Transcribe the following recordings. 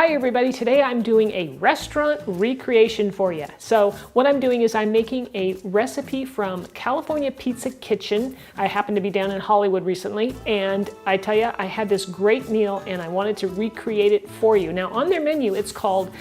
Hi everybody, today I'm doing a restaurant recreation for you. So what I'm doing is I'm making a recipe from California Pizza Kitchen. I happened to be down in Hollywood recently, and I tell you, I had this great meal and I wanted to recreate it for you. Now on their menu, it's called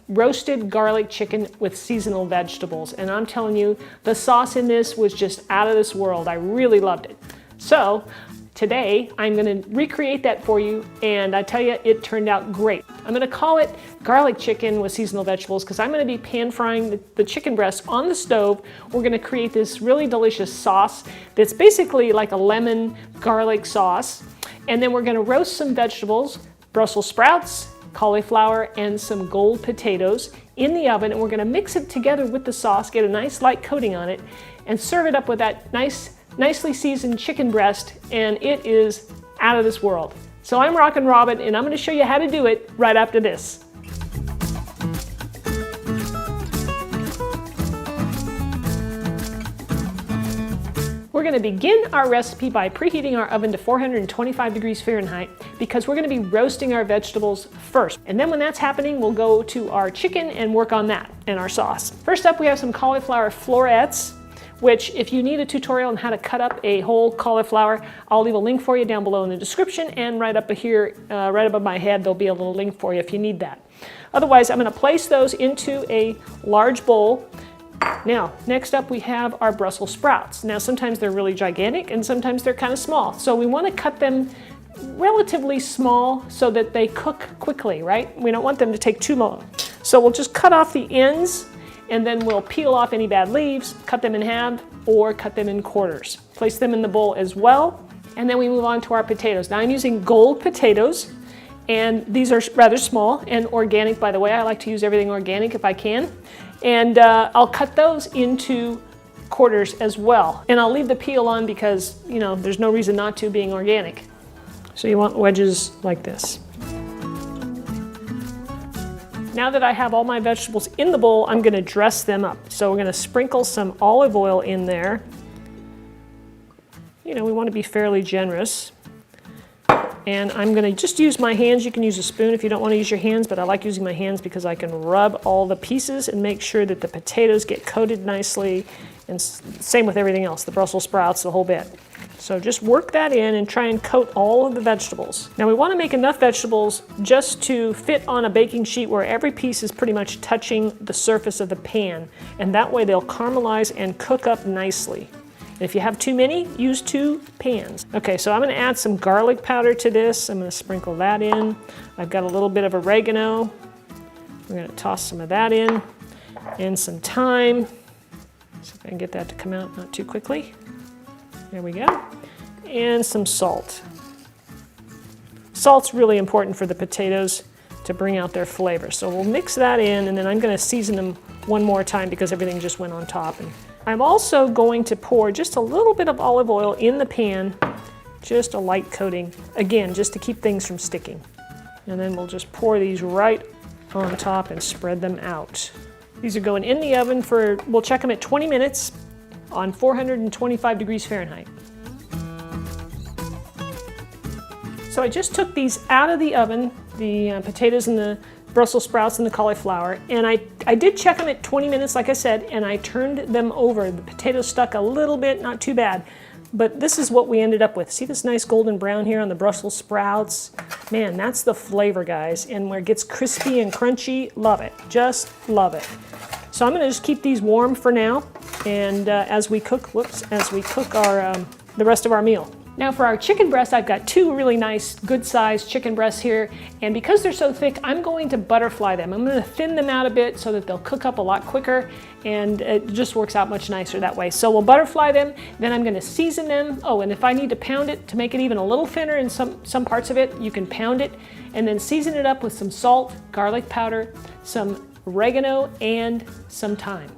roasted garlic chicken with seasonal vegetables. And I'm telling you, the sauce in this was just out of this world. I really loved it. So today, I'm going to recreate that for you, and I tell you, it turned out great. I'm going to call it garlic chicken with seasonal vegetables because I'm going to be pan frying the chicken breast on the stove. We're going to create this really delicious sauce that's basically like a lemon garlic sauce. And then we're going to roast some vegetables, Brussels sprouts, cauliflower, and some gold potatoes in the oven, and we're going to mix it together with the sauce, get a nice light coating on it, and serve it up with that nicely seasoned chicken breast, and it is out of this world. So I'm Rockin' Robin, and I'm going to show you how to do it right after this. We're going to begin our recipe by preheating our oven to 425 degrees Fahrenheit because we're going to be roasting our vegetables first. And then when that's happening, we'll go to our chicken and work on that and our sauce. First up, we have some cauliflower florets, which if you need a tutorial on how to cut up a whole cauliflower, I'll leave a link for you down below in the description, and right up here, right above my head, there'll be a little link for you if you need that. Otherwise, I'm going to place those into a large bowl. Now, next up we have our Brussels sprouts. Now, sometimes they're really gigantic and sometimes they're kind of small. So we want to cut them relatively small so that they cook quickly, right? We don't want them to take too long. So we'll just cut off the ends, and then we'll peel off any bad leaves, cut them in half, or cut them in quarters. Place them in the bowl as well, and then we move on to our potatoes. Now I'm using gold potatoes, and these are rather small and organic, by the way. I like to use everything organic if I can. And I'll cut those into quarters as well. And I'll leave the peel on because, you know, there's no reason not to, being organic. So you want wedges like this. Now that I have all my vegetables in the bowl, I'm going to dress them up. So we're going to sprinkle some olive oil in there. You know, we want to be fairly generous. And I'm going to just use my hands. You can use a spoon if you don't want to use your hands, but I like using my hands because I can rub all the pieces and make sure that the potatoes get coated nicely. And same with everything else, the Brussels sprouts, the whole bit. So just work that in and try and coat all of the vegetables. Now we want to make enough vegetables just to fit on a baking sheet where every piece is pretty much touching the surface of the pan. And that way they'll caramelize and cook up nicely. And if you have too many, use 2 pans. Okay, so I'm going to add some garlic powder to this. I'm going to sprinkle that in. I've got a little bit of oregano. I'm going to toss some of that in and some thyme. See if I can get that to come out not too quickly. There we go. And some salt. Salt's really important for the potatoes to bring out their flavor. So we'll mix that in, and then I'm going to season them one more time because everything just went on top. And I'm also going to pour just a little bit of olive oil in the pan, just a light coating, again, just to keep things from sticking. And then we'll just pour these right on top and spread them out. These are going in the oven for, we'll check them at 20 minutes on 425 degrees Fahrenheit. So I just took these out of the oven, the potatoes and the Brussels sprouts and the cauliflower, and I did check them at 20 minutes, like I said, and I turned them over. The potatoes stuck a little bit, not too bad, but this is what we ended up with. See this nice golden brown here on the Brussels sprouts? Man, that's the flavor, guys, and where it gets crispy and crunchy, love it, just love it. So I'm going to just keep these warm for now, and as we cook our the rest of our meal. Now for our chicken breasts, I've got 2 really nice, good-sized chicken breasts here, and because they're so thick, I'm going to butterfly them. I'm going to thin them out a bit so that they'll cook up a lot quicker, and it just works out much nicer that way. So we'll butterfly them, then I'm going to season them. Oh, and if I need to pound it to make it even a little thinner in some parts of it, you can pound it, and then season it up with some salt, garlic powder, some oregano, and some thyme.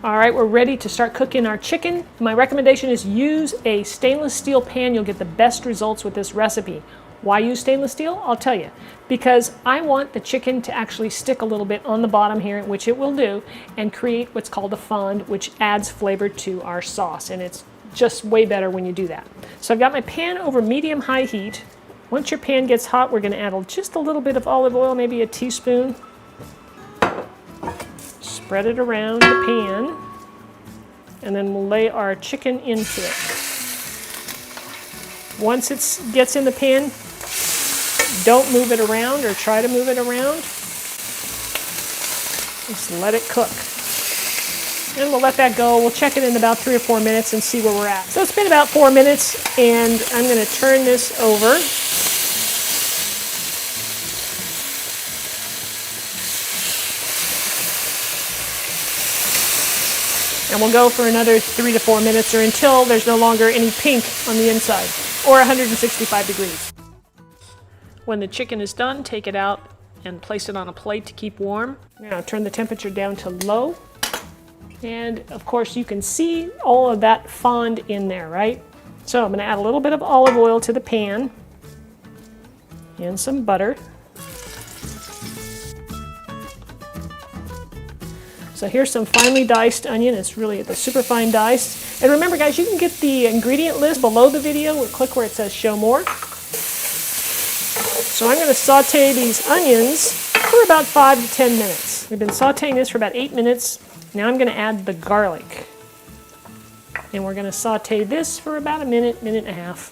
All right, we're ready to start cooking our chicken. My recommendation is use a stainless steel pan. You'll get the best results with this recipe. Why use stainless steel? I'll tell you. Because I want the chicken to actually stick a little bit on the bottom here, which it will do, and create what's called a fond, which adds flavor to our sauce. And it's just way better when you do that. So I've got my pan over medium-high heat. Once your pan gets hot, we're going to add just a little bit of olive oil, maybe a teaspoon. Spread it around the pan, and then we'll lay our chicken into it. Once it gets in the pan, don't move it around or try to move it around. Just let it cook. And we'll let that go. We'll check it in about 3 or 4 minutes and see where we're at. So it's been about 4 minutes, and I'm going to turn this over. And we'll go for another 3 to 4 minutes, or until there's no longer any pink on the inside, or 165 degrees. When the chicken is done, take it out and place it on a plate to keep warm. Now turn the temperature down to low. And of course you can see all of that fond in there, right? So I'm going to add a little bit of olive oil to the pan and some butter. So here's some finely diced onion. It's really the super fine diced. And remember guys, you can get the ingredient list below the video. We'll click where it says show more. So I'm going to saute these onions for about 5 to 10 minutes. We've been sauteing this for about 8 minutes. Now I'm going to add the garlic. And we're going to saute this for about a minute, minute and a half.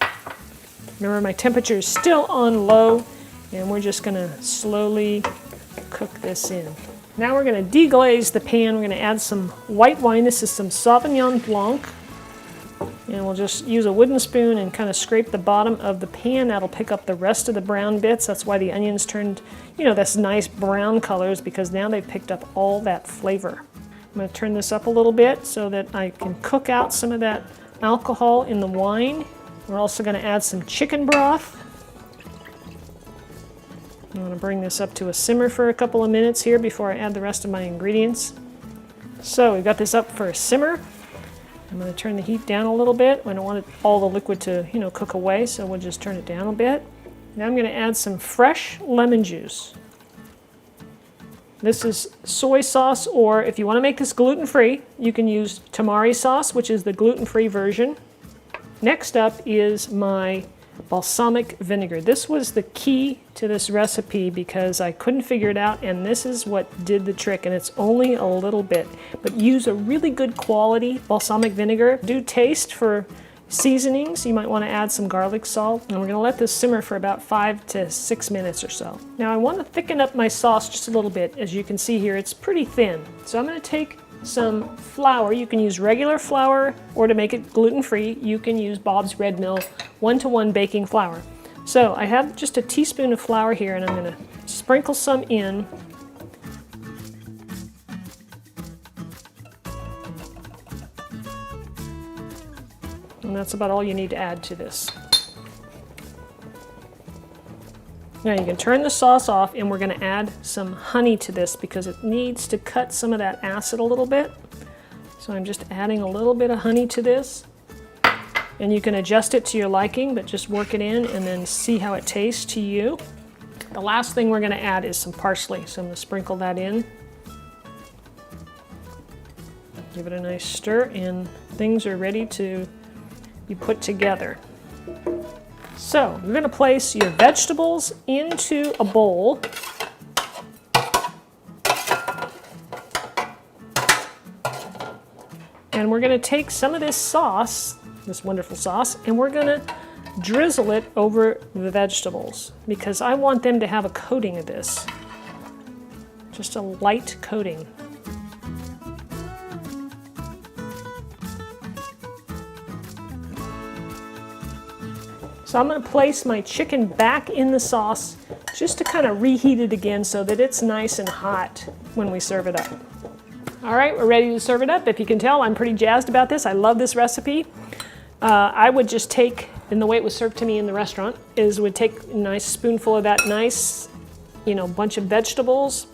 Remember, my temperature is still on low, and we're just going to slowly cook this in. Now we're going to deglaze the pan. We're going to add some white wine. This is some Sauvignon Blanc. And we'll just use a wooden spoon and kind of scrape the bottom of the pan. That'll pick up the rest of the brown bits. That's why the onions turned, this nice brown colors, because now they've picked up all that flavor. I'm going to turn this up a little bit so that I can cook out some of that alcohol in the wine. We're also going to add some chicken broth. I'm going to bring this up to a simmer for a couple of minutes here before I add the rest of my ingredients. So we've got this up for a simmer. I'm going to turn the heat down a little bit. I don't want all the liquid to, cook away, so we'll just turn it down a bit. Now I'm going to add some fresh lemon juice. This is soy sauce, or if you want to make this gluten-free, you can use tamari sauce, which is the gluten-free version. Next up is my balsamic vinegar. This was the key to this recipe because I couldn't figure it out, and this is what did the trick, and it's only a little bit. But use a really good quality balsamic vinegar. Do taste for seasonings. You might want to add some garlic salt, and we're going to let this simmer for about 5 to 6 minutes or so. Now I want to thicken up my sauce just a little bit. As you can see here, it's pretty thin. So I'm going to take some flour. You can use regular flour, or to make it gluten-free, you can use Bob's Red Mill 1-to-1 baking flour. So I have just a teaspoon of flour here, and I'm going to sprinkle some in. And that's about all you need to add to this. Now you can turn the sauce off, and we're going to add some honey to this because it needs to cut some of that acid a little bit. So I'm just adding a little bit of honey to this. And you can adjust it to your liking, but just work it in and then see how it tastes to you. The last thing we're going to add is some parsley. So I'm going to sprinkle that in. Give it a nice stir, and things are ready to be put together. So you're going to place your vegetables into a bowl. And we're going to take some of this sauce, this wonderful sauce, and we're going to drizzle it over the vegetables because I want them to have a coating of this. Just a light coating. So I'm going to place my chicken back in the sauce just to kind of reheat it again so that it's nice and hot when we serve it up. All right, we're ready to serve it up. If you can tell, I'm pretty jazzed about this. I love this recipe. I would just take, and the way it was served to me in the restaurant, is would take a nice spoonful of that nice, bunch of vegetables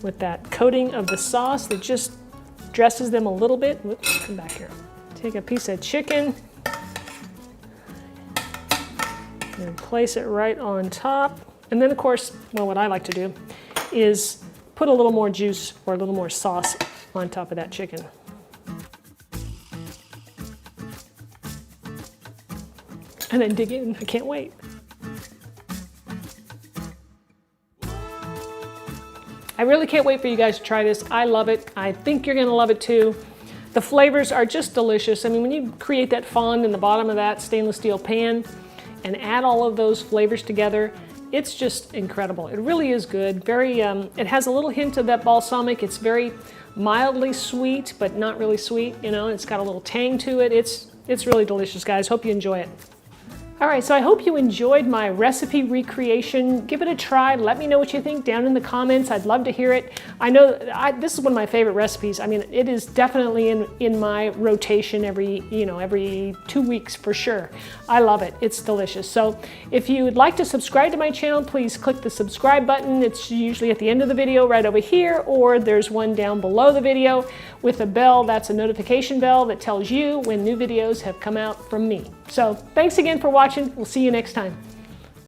with that coating of the sauce that just dresses them a little bit. Whoops, come back here. Take a piece of chicken. And place it right on top. And then of course, well, what I like to do is put a little more juice or a little more sauce on top of that chicken. And then dig in. I can't wait. I really can't wait for you guys to try this. I love it. I think you're gonna love it too. The flavors are just delicious. I mean, when you create that fond in the bottom of that stainless steel pan and add all of those flavors together, it's just incredible. It really is good. Very, it has a little hint of that balsamic. It's very mildly sweet, but not really sweet. You know, it's got a little tang to it. It's really delicious, guys. Hope you enjoy it. All right, so I hope you enjoyed my recipe recreation. Give it a try. Let me know what you think down in the comments. I'd love to hear it. I know this is one of my favorite recipes. I mean, it is definitely in my rotation every 2 weeks for sure. I love it. It's delicious. So if you would like to subscribe to my channel, please click the subscribe button. It's usually at the end of the video right over here, or there's one down below the video with a bell. That's a notification bell that tells you when new videos have come out from me. So thanks again for watching. We'll see you next time.